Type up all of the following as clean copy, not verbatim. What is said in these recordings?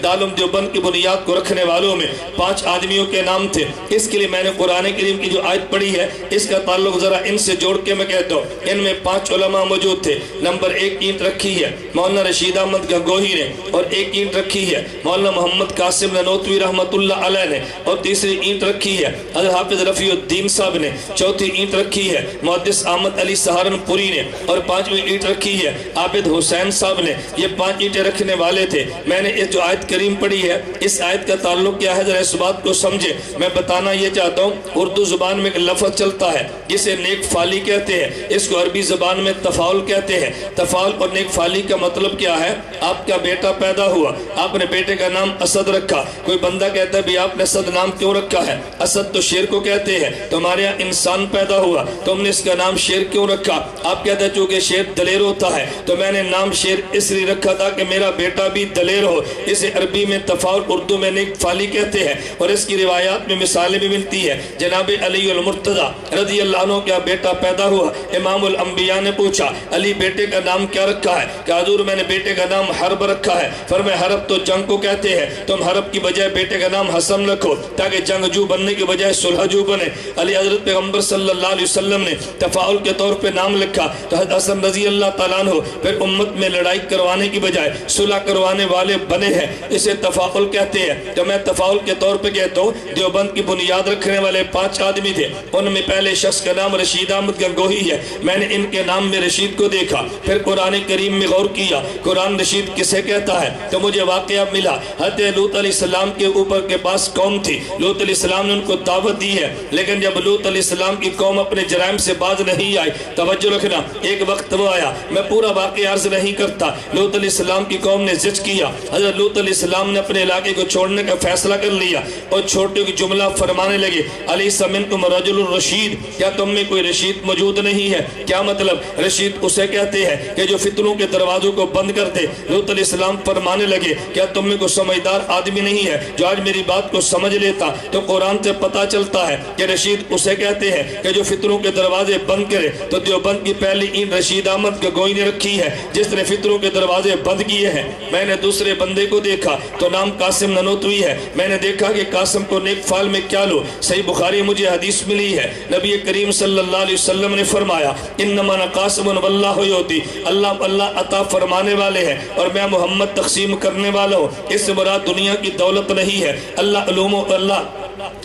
दारुल देवबंद की बुनियाद को रखने वालों में 5 आदमियों के नाम थे। इसके लिए मैंने कुरान करीम की जो आयत पढ़ी है इसका ताल्लुक जरा इनसे जोड़ के मैं कहता हूँ। इनमें 5 उलमा मौजूद थे। नंबर 1 ईंट रखी है मौलाना रशीद अहमद गंगोही ने, और 1 ईंट रखी है मौलाना मोहम्मद कासिम ननोतवी रहमतुल्लाह अलैह ने, और तीसरी ईंट रखी है हज़रत हाफिज रफ़ीउद्दीन साहब ने, चौथी ईंट रखी है मुहद्दिस अहमद अली सहारनपुरी ने, और 5वीं ईंट रखी है आबिद हुसैन साहब ने। ये 5 ईंटें रखने वाले थे। मैंने इस जो आयत करीम पढ़ी है इस आयत का ताल्लुक क्या है जरा इस बात को समझे। मैं बताना ये चाहता हूँ उर्दू जुबान में एक लफ्ज़ चलता है जिसे नेक फाली कहते हैं, इसको अरबी ज़बान में तफाउल कहते हैं। तफाउल और नेक फाली का मतलब क्या है? आपका बेटा पैदा हुआ, आपने बेटे का नाम असद रखा। कोई बंदा कहता है भी आपने असद नाम क्यों रखा है? असद तो शेर को कहते हैं। तुम्हारे यहाँ इंसान पैदा हुआ, तुमने इसका नाम शेर क्यों रखा? आप कहते हैं चूंकि शेर दलेर होता है तो मैंने नाम शेर इसलिए रखा था कि मेरा बेटा भी दलेर हो। इसे अरबी में तफाउल, उर्दू में नेक फाली कहते हैं। और इसकी रिवायात में मिसालें भी मिलती है। जनाब अली अल मुर्तज़ा रज़ी अल्लाह अन्हु का बेटा पैदा हुआ। इमामुल अंबिया ने पूछा अली बेटे का नाम क्या रखा है? कि हुज़ूर मैंने बेटे का नाम हरब रखा है। फरमाया हरब तो जंग को कहते हैं, तुम हरब की बजाय बेटे का नाम हसन रखो ताकि जंगजू बनने की बजाय सुलहजू बने। अली हज़रत पैगम्बर सल्लल्लाहु अलैहि वसल्लम ने तफाउल के तौर पे नाम लिखा तो हसन रज़ी अल्लाह तआला अन्हु फिर उम्मत में लड़ाई करवाने की बजाय सुलह करवाने वाले बने हैं। इसे तफाउल कहते हैं। तो मैं तफाउल के तौर पे कहता हूँ देवबंद की बुनियाद रखने वाले 5 आदमी थे। उनमें पहले शख्स का नाम रशीद अहमद गंगोही है। मैंने इनके नाम में रशीद को देखा, फिर कुरान करीम में गौर किया कुरान रशीद किसे कहता है तो मुझे वाक़या मिला हज़रत लूत अलैहिस्सलाम के ऊपर के पास कौम थी। लूत अलैहिस्सलाम ने उनको दावत दी है, लेकिन जब लूत अलैहिस्सलाम की कौम अपने जराइम से बाज नहीं आई, तवज्जो रखना, एक वक्त वो आया, मैं पूरा वाक़या अर्ज नहीं करता। लूत अलैहिस्सलाम की कौम ने ज़िद किया। हज़रत लूत अलैहिस्सलाम ने अपने इलाके को छोड़ने का फैसला कर लिया और छोटे की जुमला फरमाने लगे अलैसा मिनकुम रजुलुर रशीद, क्या तुम में कोई रशीद मौजूद नहीं है? क्या मतलब? रशीद उसे कहते हैं कि जो फितनों के दरवाजों को बंद कर दे। लूत अलैहिस्सलाम फरमाने लगे क्या तुम में कोई समझदार आदमी नहीं है जो आज मेरी बात को समझ लेता? तो कुरान से पता चलता है कि रशीद उसे कहते हैं कि जो फितनों के दरवाजे बंद करे। तो देवबंद की पहली ईंट रशीद अहमद गंगोही ने रखी है जिसने फितनों के दरवाजे बंद किए हैं। मैंने दूसरे बंदे को देखा तो नाम कासिम ननोतवी है। मैंने देखा कि कासिम को नेक फाल में क्या लो। सही बुखारी मुझे हदीस मिली है, नबी करीम सल्लल्लाहु अलैहि वसल्लम ने फरमाया इन्नमा कासिमुन वल्लाहु युती, अल्लाह अल्लाह अता फरमाने वाले हैं और मैं मोहम्मद तकसीम करने वाला हूँ। इससे मुराद दुनिया की दौलत नहीं है। अल्लाह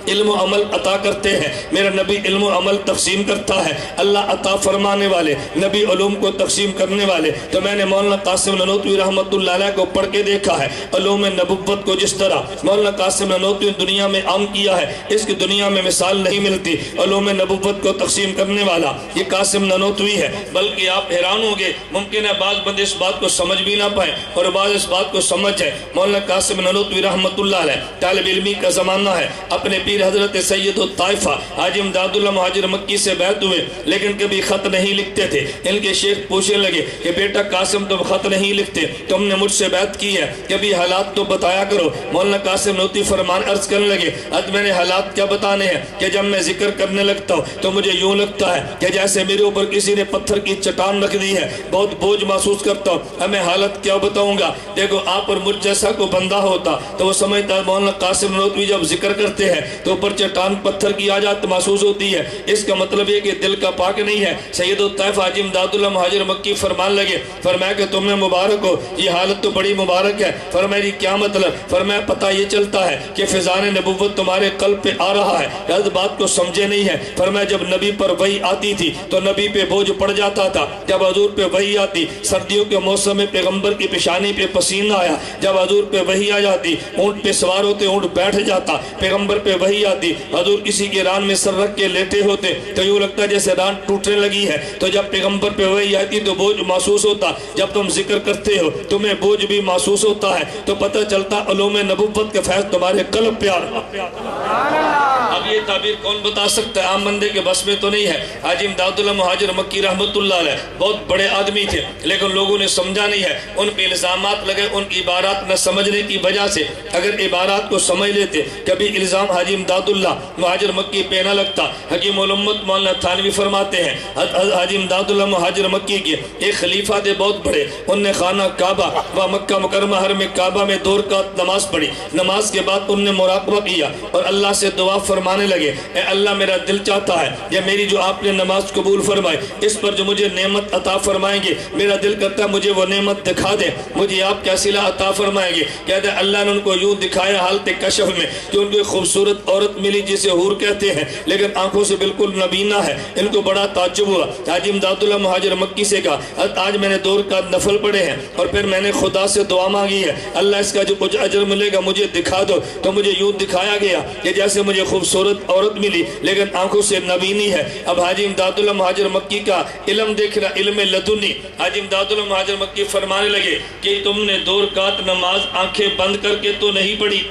इल्म अमल अता करते हैं, मेरा नबी इल्म अमल तकसीम करता है। अल्लाह अता फरमाने वाले, नबी उलूम को तकसीम करने वाले। तो मैंने मौलाना कासिम ननोतवी रहमतुल्लाह अलैह को पढ़ के देखा है। उलूम नबुव्वत को जिस तरह मौलाना कासिम ननोतवी दुनिया में आम किया है इसकी दुनिया में मिसाल नहीं मिलती। उलूम नबुव्वत को तकसीम करने वाला ये कासिम ननोतवी है। बल्कि आप हैरान होंगे, मुमकिन है बाज़ बंदे इस बात को समझ भी ना पाए और बाज़ इस बात को समझ है। मौलाना कासिम ननोतवी रहमतुल्लाह अलैह तालिब इल्मी का ज़माना है। अपने पीर हजरत सैयदुत ताइफा हाजी इमदादुल्लाह मुहाजिर मक्की से बैत हुए, लेकिन कभी खत नहीं लिखते थे। इनके शेख पूछने लगे कि बेटा कासिम तुम खत नहीं लिखते, तुमने मुझसे बैत की है, कभी हालात तो बताया करो। मौलाना कासिम नोती फरमान अर्ज करने लगे अब मैंने हालात क्या बताने हैं कि जब मैं जिक्र करने लगता हूँ तो मुझे यूँ लगता है कि जैसे मेरे ऊपर किसी ने पत्थर की चट्टान रख दी है, बहुत बोझ महसूस करता हूँ। अब मैं हालत क्या बताऊँगा? देखो आप और मुझ जैसा को बंदा होता तो वो समझता मौलाना कासिम नोतवी जब जिक्र करते हैं तो ऊपर चट्टान पत्थर की आजात महसूस होती है। इसका मतलब ये कि दिल का पाक नहीं है। सैयदुत ताइफ हाजी इमदादुल्लाह मुहाजिर मक्की फरमान लगे, फरमाया कि तुम्हें मुबारक हो, ये हालत तो बड़ी मुबारक है। फरमाया क्या मतलब? फरमाया पता ये चलता है कि फिजान नबुव्वत तुम्हारे कल्ब पे आ रहा है। इस बात को समझे नहीं है। फरमाया जब नबी पर वही आती थी तो नबी पे बोझ पड़ जाता था। जब हजूर पे वही आती, सर्दियों के मौसम में पैगम्बर की पेशानी पे पसीना आया, जब हजूर पे वही आ जाती, ऊँट पे सवार होते ऊँट बैठ जाता, पैगम्बर पे वही आती, हजूर किसी के रान में सर रख के लेटे होते तो यूँ लगता जैसे रान टूटने लगी है। तो जब पैगम्बर पे वही आती तो बोझ महसूस होता। जब तुम जिक्र करते हो तुम्हें बोझ भी महसूस होता है। तो पता चलता उलूम नबुव्वत के फैज़ तुम्हारे कल्ब पे आ रहा है। اب یہ تعبیر کون بتا سکتا ہے؟ عام بندے کے بس میں تو نہیں ہے۔ حاجی امداد اللہ مہاجر مکی رحمت اللہ علیہ بہت بڑے آدمی تھے، لیکن لوگوں نے سمجھا نہیں ہے، ان پہ الزامات لگے، ان کی عبارات نہ سمجھنے کی وجہ سے۔ اگر عبارات کو سمجھ لیتے، کبھی الزام حاجی امداد اللہ مہاجر مکی پہ نہ لگتا۔ حکیم الامت مولانا تھانوی فرماتے ہیں حاجی امداد اللہ مہاجر مکی کے ایک خلیفہ تھے بہت بڑے، ان نے خانہ کعبہ و مکہ مکرمہ حرم کعبہ میں 2 رکعت نماز پڑھی۔ نماز کے بعد ان نے مراقبہ کیا اور اللہ سے دعا فرمانے لگے، اے اللہ میرا دل چاہتا ہے یا میری جو آپ نے نماز قبول فرمائے اس پر جو مجھے نعمت عطا فرمائیں گے، میرا دل کرتا ہے مجھے وہ نعمت دکھا دیں، مجھے آپ کیا صلہ عطا فرمائیں گے۔ کہتے ہیں اللہ نے ان کو یوں دکھایا حالت کشف میں کہ ان کو ایک خوبصورت عورت ملی جسے حور کہتے ہیں، لیکن آنکھوں سے بالکل نبینہ ہے۔ ان کو بڑا تعجب ہوا۔ حاجی امداد اللہ مہاجر مکی سے کہا آج میں نے 2 رکعت نفل پڑھے ہیں اور پھر میں نے خدا سے دعا مانگی ہے، اللہ اس کا جو کچھ اجر ملے گا مجھے دکھا دو۔ تو مجھے یوں دکھایا گیا کہ جیسے مجھے خوبصورت عورت ملی لیکن آنکھوں سے نبینی ہے۔ اب حاجی امداد اللہ مہاجر مکی کا علم دیکھ رہا، علم لدنی۔ حاجی امداد اللہ مہاجر مکی فرمانے لگے کہ تم نے 2 رکعت نماز آنکھیں بند کر کے تو نہیں پڑھی،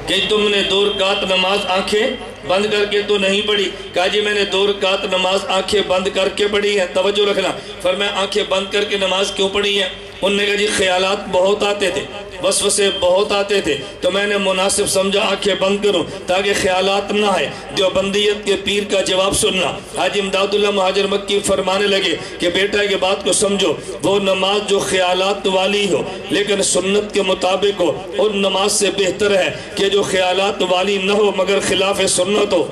کہ تم نے 2 رکعت نماز آنکھیں بند کر کے تو نہیں پڑھی۔ کہا جی میں نے 2 رکعت نماز آنکھیں بند کر کے پڑھی ہے۔ توجہ رکھنا، فرمایا آنکھیں بند کر کے نماز کیوں پڑھی ہے؟ انہوں نے کہا جی خیالات بہت آتے تھے، وسوسے بہت آتے تھے، تو میں نے مناسب سمجھا آنکھیں بند کروں تاکہ خیالات نہ آئے۔ دیوبندیت کے پیر کا جواب سننا۔ حاجی امداد اللہ مہاجر مکی فرمانے لگے کہ بیٹا یہ بات کو سمجھو، وہ نماز جو خیالات والی ہو لیکن سنت کے مطابق ہو، ان نماز سے بہتر ہے کہ جو خیالات والی نہ ہو مگر خلاف سنت ہو۔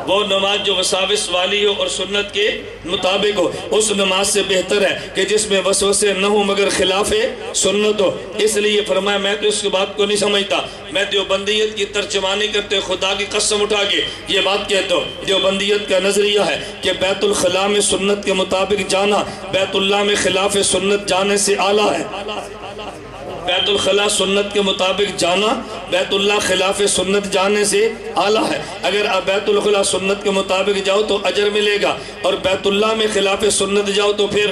وہ نماز جو وساوس والی ہو اور سنت کے مطابق ہو، اس نماز سے بہتر ہے کہ جس میں وسوسے نہ ہو مگر خلاف سنت ہو۔ اس لیے فرمایا میں تو اس کی بات کو نہیں سمجھتا، میں دیوبندیت کی ترجمانی کرتے خدا کی قسم اٹھا کے یہ بات کہتا ہوں، دیوبندیت کا نظریہ ہے کہ بیت الخلاء میں سنت کے مطابق جانا بیت اللہ میں خلاف سنت جانے سے اعلیٰ ہے۔ بیت الخلاء سنت کے مطابق جانا بیت اللہ خلاف سنت جانے سے اعلیٰ ہے۔ اگر آپ بیت الخلاء سنت کے مطابق جاؤ تو اجر ملے گا، اور بیت اللہ میں خلاف سنت جاؤ تو پھر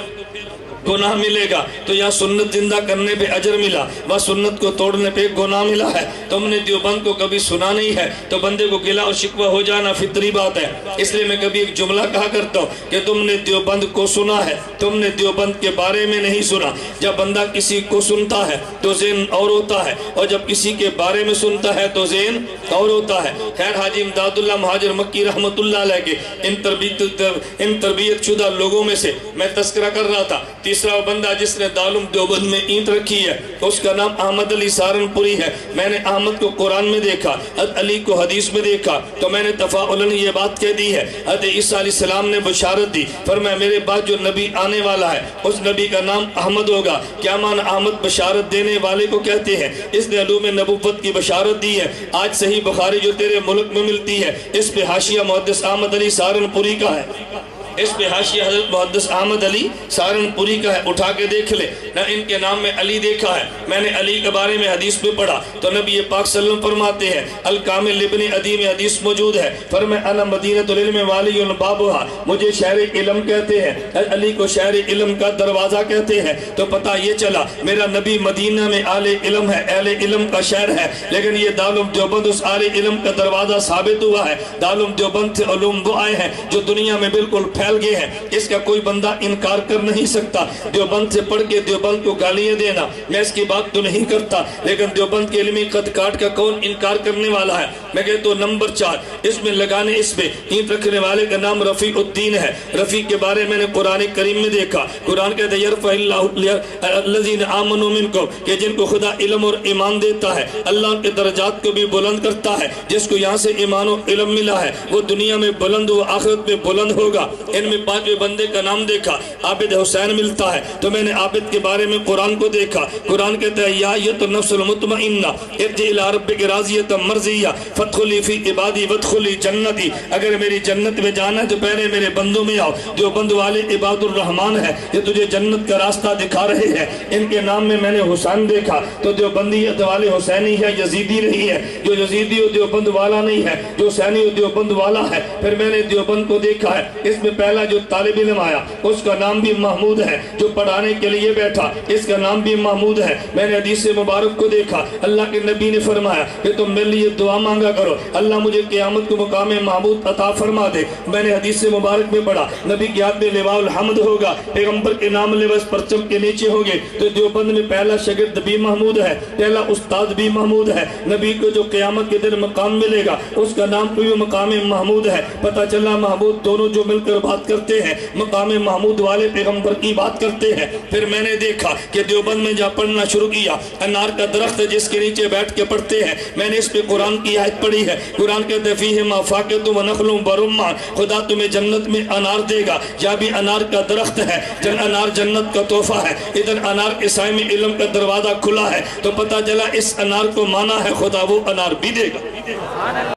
گناہ ملے گا۔ تو یا سنت زندہ کرنے پہ اجر ملا، وہ سنت کو توڑنے پہ گناہ ملا ہے۔ تم نے دیوبند کو کبھی سنا نہیں ہے تو بندے کو گلہ اور شکوہ ہو جانا فطری بات ہے۔ اس لیے میں کبھی ایک جملہ کہا کرتا ہوں کہ تم نے دیوبند کو سنا ہے، تم نے دیوبند کے بارے میں نہیں سنا۔ جب بندہ کسی کو سنتا ہے تو ذہن اور ہوتا ہے، اور جب کسی کے بارے میں سنتا ہے تو ذہن اور ہوتا ہے۔ خیر حاجی امداد اللہ مہاجر مکی رحمت اللہ علیہ کے ان تربیت شدہ لوگوں میں سے میں تذکرہ کر رہا تھا، تیسرا وہ بندہ جس نے دارالعلوم دیوبند میں اینٹ رکھی ہے اس کا نام احمد علی سہارنپوری ہے۔ میں نے احمد کو قرآن میں دیکھا، حضرت علی کو حدیث میں دیکھا، تو میں نے تفاعلاً یہ بات کہہ دی ہے۔ حضرت عیسیٰ علیہ السلام نے بشارت دی، فرمایا میرے بعد جو نبی آنے والا ہے اس نبی کا نام احمد ہوگا۔ کیا معنی احمد بشارت دینے والے کو کہتے ہیں؟ اس نے علوم نبوت کی بشارت دی ہے۔ آج صحیح بخاری جو تیرے ملک میں ملتی ہے اس پہ حاشیہ محدث احمد علی سہارنپوری کا ہے، اس پہ حاشیہ حضرت محدث احمد علی سہارنپوری کا ہے، اٹھا کے دیکھ لے نہ۔ ان کے نام میں علی دیکھا ہے، میں نے علی کے بارے میں حدیث میں پڑھا تو نبی پاک صلی اللہ علیہ وسلم فرماتے ہیں الکامل ابن عدی میں حدیث موجود ہے، فرمایا انا مدینۃ العلم والی بابھا، مجھے شہر علم کہتے ہیں، علی کو شہر علم کا دروازہ کہتے ہیں۔ تو پتہ یہ چلا میرا نبی مدینہ میں اہل علم ہے، اہل علم کا شہر ہے، لیکن یہ دارالعلوم دیوبند اس اہل علم کا دروازہ ثابت ہوا ہے۔ دارالعلوم دیوبند سے علوم وہ آئے ہیں جو دنیا میں بالکل پھیل گئے ہیں، اس کا کوئی بندہ انکار کر نہیں سکتا۔ دیوبند سے پڑھ کے دیوبند کو گالیاں دینا میں اس کی بات تو نہیں کرتا، لیکن دیوبند کے علمی قد کاٹ کا کون انکار کرنے والا ہے؟ میں کہتا ہوں نمبر 4 اس میں لگانے، اس میں اینٹ رکھنے والے کا نام رفیع الدین ہے۔ رفیع کے بارے میں نے قرآن کریم میں دیکھا، قرآن کہتا ہے یرفع اللہ الذین آمنوا منکم، کہ جن کو خدا علم اور ایمان دیتا ہے اللہ ان کے درجات کو بھی بلند کرتا ہے۔ جس کو یہاں سے ایمان و علم ملا ہے وہ دنیا میں بلند ہو، آخرت میں بلند ہوگا۔ ان میں 5ویں بندے کا نام دیکھا، عابد حسین ملتا ہے، تو میں نے عابد کے بارے میں قرآن کو دیکھا۔ قرآن کہتا ہے یا ایھا النفس المطمئنہ ارجعی الی ربک راضیۃ مرضیہ فادخلی فی عبادی وادخلی جنتی، اگر میری جنت میں جانا ہے تو پہلے میرے بندوں میں آؤ۔ دیوبند والے عباد الرحمن ہے، یہ تجھے جنت کا راستہ دکھا رہے ہیں۔ ان کے نام میں میں نے حسین دیکھا تو دیوبندیت والے حسینی ہے، یزیدی نہیں ہے۔ جو یزیدی ہو دیوبند والا نہیں ہے، جو حسینی ہو دیوبند والا ہے۔ پھر میں نے دیوبند کو دیکھا ہے، اس میں पहला जो तालिब इल्म आया उसका नाम भी महमूद है, जो पढ़ाने के लिए बैठा इसका नाम भी महमूद है। मैंने हदीस मुबारक को देखा, अल्लाह के नबी ने फरमाया कि तुम मेरे लिए दुआ मांगा करो, अल्लाह मुझे क़यामत को मुकाम महमूद अता फरमा दे। मैंने हदीस मुबारक में पढ़ा नबी के हाथ में लिवाउल हम्द होगा, पैगंबर के नाम लिबास परचम के नीचे होंगे। तो देवबंद में पहला शागिर्द भी महमूद है, पहला उस्ताद भी महमूद है। नबी को जो क़यामत के दिन मकाम मिलेगा उसका नाम भी मकाम महमूद है। पता चला महमूद दोनों जो मिलकर बात करते हैं, मकाम महमूद वाले पैगंबर की बात करते हैं। फिर मैंने देखा कि देवबंद में जहाँ पढ़ना शुरू किया, अनार का दरख्त है जिसके नीचे बैठ के पढ़ते हैं। मैंने इस पे कुरान की आयत पढ़ी है। कुरान कहते फीह मा फाकिहतुन व नख़लुन व रुम्मान, खुदा तुम्हें जन्नत में अनार देगा। जहाँ भी अनार का दरख्त है, अनार जन्नत का तोहफा है। इधर अनार के साए में इल्म का दरवाजा खुला है। तो पता चला इस अनार को माना है खुदा वो अनार भी देगा।